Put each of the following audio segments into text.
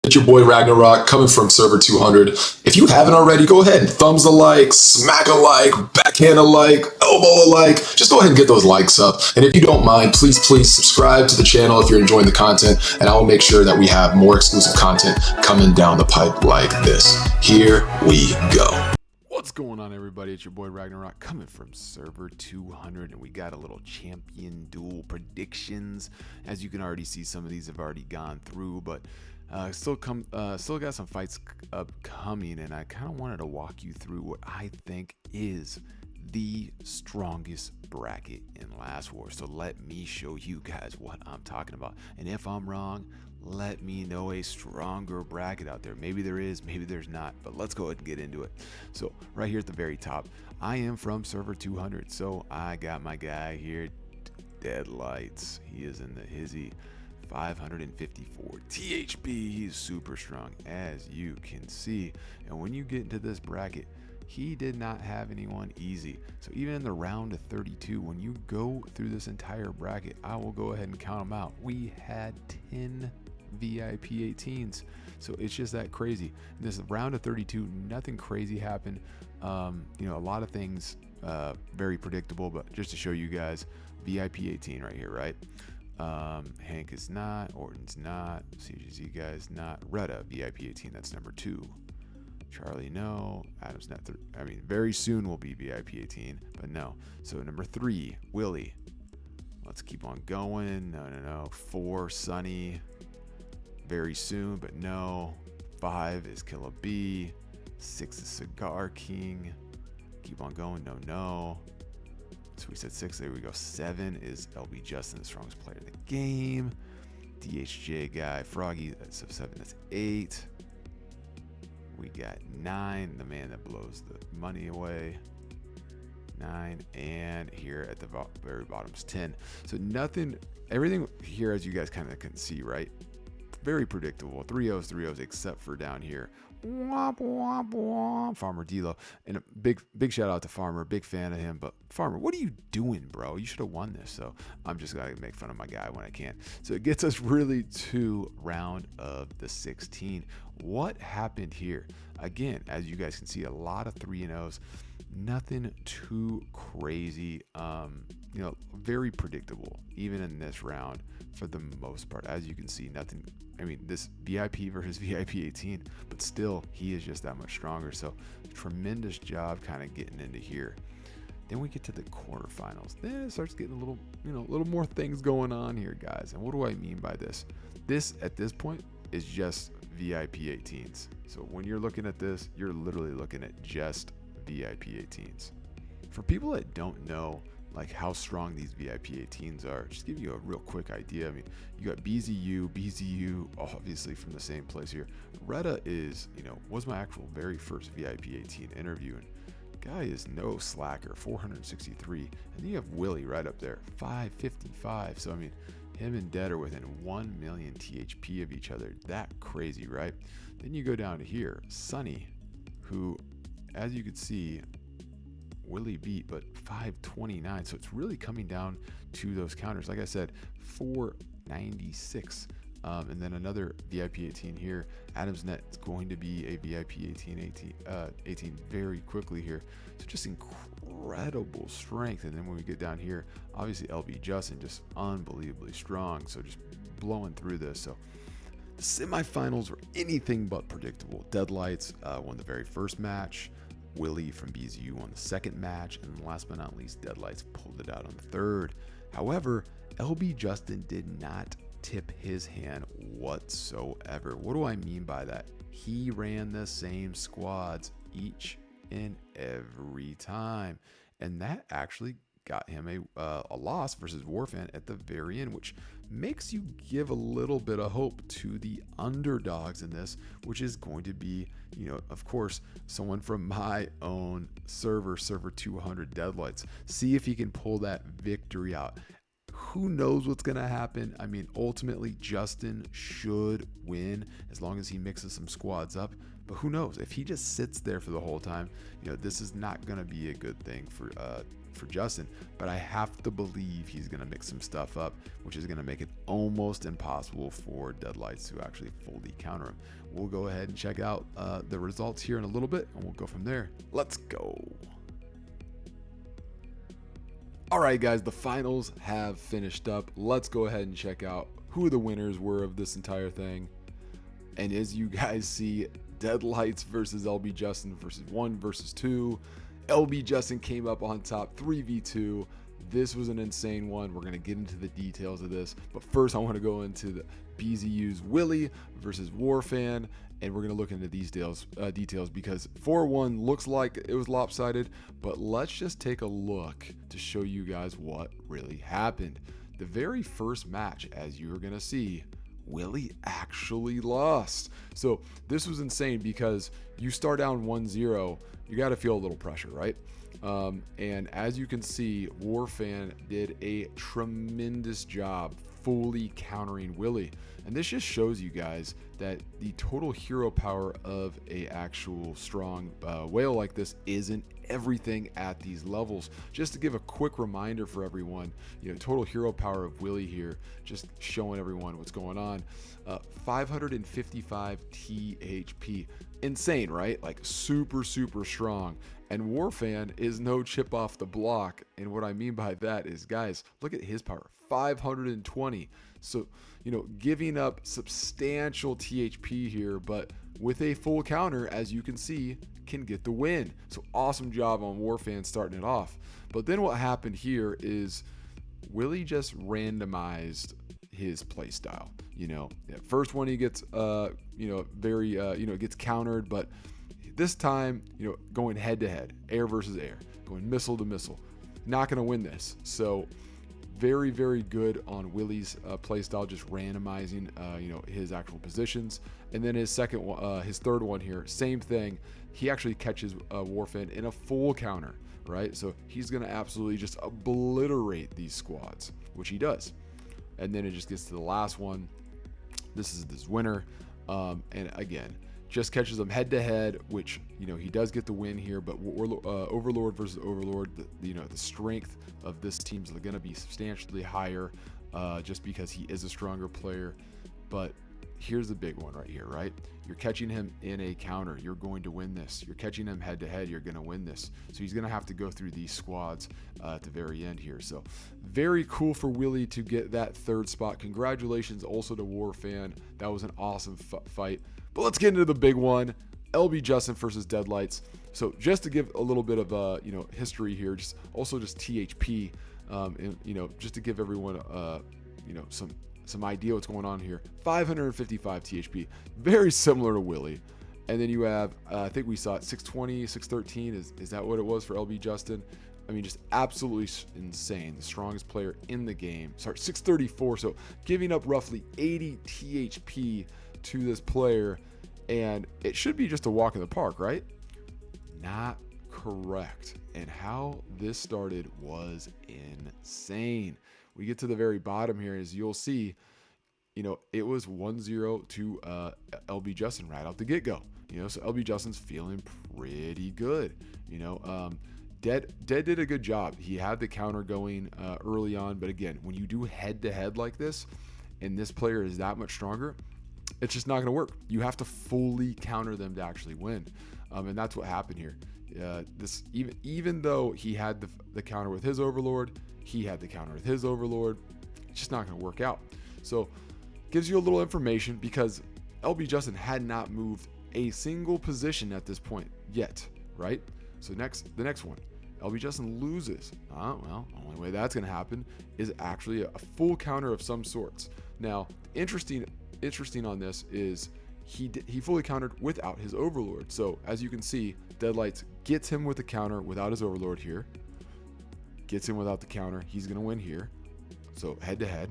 It's your boy Ragnarok coming from server 200. If you haven't already, go ahead and thumbs a like, smack a like, backhand a like, elbow a like. Just go ahead and get those likes up. And if you don't mind, please subscribe to the channel if you're enjoying the content, and I will make sure that we have more exclusive content coming down the pipe like this. Here we go. What's going on, everybody? It's your boy Ragnarok coming from server 200, and we got a little Champion Duel predictions. As you can already see, some of these have already gone through, but still got some fights upcoming, and I kind of wanted to walk you through what I think is the strongest bracket in Last War. So let me show you guys what I'm talking about, and if I'm wrong, let me know a stronger bracket out there. Maybe there is, maybe there's not, but let's go ahead and get into it. So right here at the very top, I am from server 200, so I got my guy here, Deadlights. He is in the hizzy 554 THP. He's super strong, as you can see. And when you get into this bracket, he did not have anyone easy. So even in the round of 32, when you go through this entire bracket, I will go ahead and count them out. We had 10 VIP 18s. So it's just that crazy. In this round of 32, nothing crazy happened. You know, a lot of things very predictable, but just to show you guys, VIP 18 right here, right? Hank is not, Orton's not, CGZ guys not, Retta VIP 18, that's number 2. Charlie no, Adam's not, I mean very soon will be VIP 18, but no. So number 3, Willie. Let's keep on going. No. 4, Sunny. Very soon, but no. 5 is Killer B. 6 is Cigar King. Keep on going. No. So we said 6, there we go. 7 is LBJustin, the strongest player in the game. DHJ guy, Froggy, that's 7, that's 8. We got 9, the man that blows the money away. 9, and here at the very bottom is 10. So nothing, everything here, as you guys kind of can see, right? Very predictable. 3-0s, except for down here. Womp, womp, womp. Farmer D'Lo. And a big shout out to Farmer. Big fan of him. But Farmer, what are you doing, bro? You should have won this. So I'm just going to make fun of my guy when I can. So it gets us really to round of the 16. What happened here? Again, as you guys can see, a lot of 3-0s. Nothing too crazy. You know, very predictable, even in this round for the most part. As you can see, nothing. I mean, this VIP versus VIP 18, but still, he is just that much stronger. So, tremendous job kind of getting into here. Then we get to the quarterfinals. Then it starts getting a little, you know, a little more things going on here, guys. And what do I mean by this? This, at this point, is just VIP 18s. So when you're looking at this, you're literally looking at just VIP 18s. For people that don't know like how strong these VIP 18s are, just give you a real quick idea. I mean, you got BZU obviously from the same place here. Retta is, you know, was my actual very first VIP 18 interview, and guy is no slacker, 463. And then you have Willie right up there, 555. So I mean, him and Dead are within 1 million THP of each other. That crazy, right? Then you go down to here, Sunny, who, as you can see, Willie beat, but 529. So it's really coming down to those counters. Like I said, 496. And then another VIP 18 here. Adam's Net is going to be a VIP 18 very quickly here. So just incredible strength. And then when we get down here, obviously LBJustin just unbelievably strong. So just blowing through this. So the semifinals were anything but predictable. Deadlights won the very first match. Willie from BZU won the second match, and last but not least, Deadlights pulled it out on the third. However, LBJustin did not tip his hand whatsoever. What do I mean by that? He ran the same squads each and every time, and that actually got him a loss versus Warfan at the very end, which makes you give a little bit of hope to the underdogs in this, which is going to be, you know, of course, someone from my own server 200, Deadlights. See if he can pull that victory out. Who knows what's going to happen? I mean, ultimately, Justin should win as long as he mixes some squads up. But who knows? If he just sits there for the whole time, you know, this is not going to be a good thing for for Justin, but I have to believe he's going to mix some stuff up, which is going to make it almost impossible for Deadlights to actually fully counter him. We'll go ahead and check out the results here in a little bit, and we'll go from there. Let's go. All right, guys, the finals have finished up. Let's go ahead and check out who the winners were of this entire thing. And as you guys see, Deadlights versus LBJustin versus 1 versus 2. LBJustin came up on top 3v2. This was an insane one. We're going to get into the details of this. But first, I want to go into the BZU's Willie versus Warfan. And we're going to look into these details because 4-1 looks like it was lopsided. But let's just take a look to show you guys what really happened. The very first match, as you're going to see, Willie actually lost. So this was insane because you start down 1-0, you got to feel a little pressure, right? And as you can see, Warfan did a tremendous job fully countering Willie. And this just shows you guys that the total hero power of a actual strong whale like this isn't everything at these levels. Just to give a quick reminder for everyone, total hero power of Willie here, just showing everyone what's going on. 555 THP. Insane, right? Like super strong. And Warfan is no chip off the block. And what I mean by that is, guys, look at his power, 520. So, giving up substantial THP here, but with a full counter, as you can see, can get the win. So awesome job on Warfan starting it off. But then what happened here is Willie just randomized his play style. First one he gets gets countered, but this time, going head to head, air versus air, going missile to missile, not going to win this. So very good on Willie's play style, just randomizing his actual positions. And then his third one here, same thing. He actually catches Warfan in a full counter, right? So he's going to absolutely just obliterate these squads, which he does. And then it just gets to the last one. This is this winner. And again, just catches them head to head, which, he does get the win here. But Overlord versus Overlord, the strength of this team's going to be substantially higher just because he is a stronger player. But here's the big one right here, right? You're catching him in a counter. You're going to win this. You're catching him head to head. You're going to win this. So he's going to have to go through these squads at the very end here. So very cool for Willie to get that third spot. Congratulations also to Warfan. That was an awesome fight. But let's get into the big one. LBJustin versus Deadlights. So just to give a little bit of history here, just THP, and just to give everyone some idea what's going on here. 555 THP, very similar to Willie. And then you have, I think we saw it, 620, 613. Is that what it was for LBJustin? I mean, just absolutely insane. The strongest player in the game. Sorry, 634. So giving up roughly 80 THP to this player. And it should be just a walk in the park, right? Not correct. And how this started was insane. We get to the very bottom here, as you'll see, it was 1-0 to LBJustin right out the get-go. So LBJustin's feeling pretty good. Dead did a good job. He had the counter going early on, but again, when you do head-to-head like this, and this player is that much stronger, it's just not going to work. You have to fully counter them to actually win, and that's what happened here. Even though he had the counter with his Overlord, he had the counter with his Overlord. It's just not going to work out. So gives you a little information because LBJustin had not moved a single position at this point yet, right? So the next one, LBJustin loses. Well, the only way that's going to happen is actually a full counter of some sorts. Now, interesting on this is he fully countered without his Overlord. So as you can see, Deadlights gets him with the counter without his Overlord here. Gets him without the counter. He's going to win here. So head to head.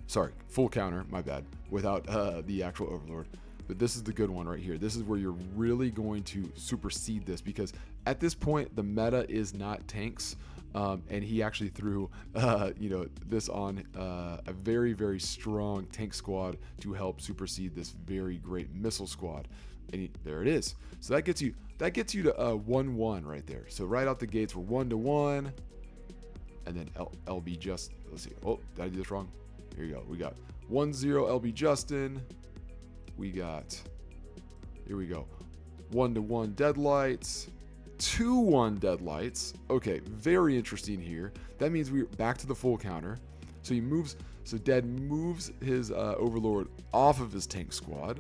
Sorry, full counter, my bad, without the actual Overlord. But this is the good one right here. This is where you're really going to supersede this because at this point, the meta is not tanks. And he actually threw, this on a very, very strong tank squad to help supersede this very great missile squad. And there it is. So that gets you to 1-1 right there. So right out the gates, we're 1-1. And then LBJustin. Let's see. Oh, did I do this wrong? Here you go. We got 1-0 LBJustin. We got, here we go, 1-1 Deadlights. 2-1 Deadlights. Okay, very interesting here. That means we're back to the full counter. So Dead moves his Overlord off of his tank squad.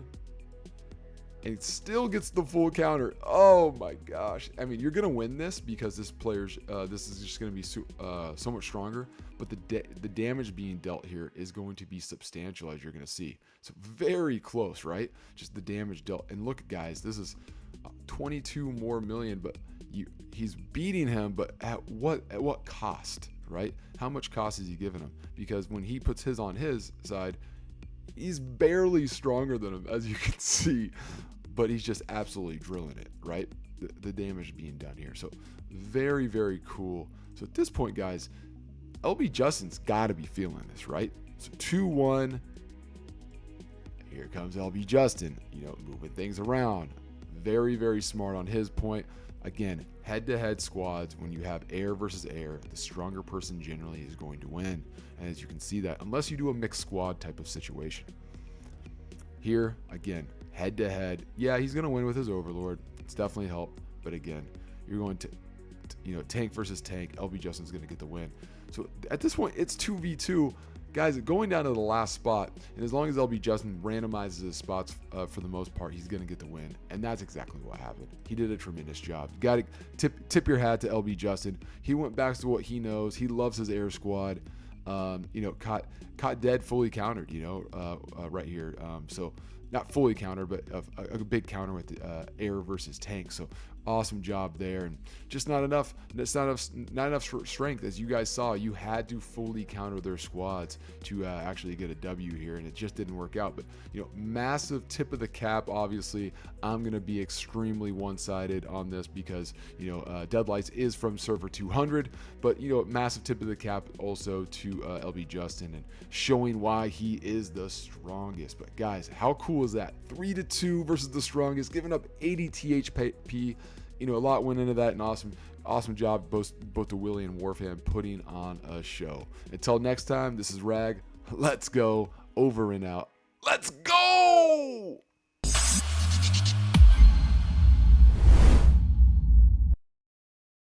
And still gets the full counter. Oh my gosh. I mean, you're going to win this because this is just going to be so much stronger. But the damage being dealt here is going to be substantial, as you're going to see. So very close, right? Just the damage dealt. And look, guys, this is 22 more million, but he's beating him, but at what cost, right? How much cost is he giving him? Because when he puts his on his side, he's barely stronger than him, as you can see, but he's just absolutely drilling it, right? The damage being done here. So very, very cool. So at this point, guys, LBJustin's got to be feeling this, right? So 2-1. Here comes LBJustin, moving things around. Very, very smart on his point. Again, head-to-head squads, when you have air versus air, the stronger person generally is going to win. And as you can see that, unless you do a mixed squad type of situation. Here, again, head-to-head. Yeah, he's going to win with his Overlord. It's definitely helped. But again, you're going to tank versus tank. LBJustin's going to get the win. So at this point, it's 2v2. Guys, going down to the last spot, and as long as LBJustin randomizes his spots for the most part, he's going to get the win. And that's exactly what happened. He did a tremendous job. You got to tip your hat to LBJustin. He went back to what he knows. He loves his air squad. Caught Dead fully countered, right here. So not fully countered, but a big counter with the air versus tank. So awesome job there, and just not enough. It's not enough strength, as you guys saw. You had to fully counter their squads to actually get a W here, and it just didn't work out. But massive tip of the cap. Obviously, I'm gonna be extremely one-sided on this because Deadlights is from server 200, but massive tip of the cap also to LBJustin and showing why he is the strongest. But guys, how cool is that? 3-2 versus the strongest, giving up 80 THP. A lot went into that, and awesome job both the Willie and Warfan putting on a show. Until next time, this is Rag. Let's go. Over and out. Let's go!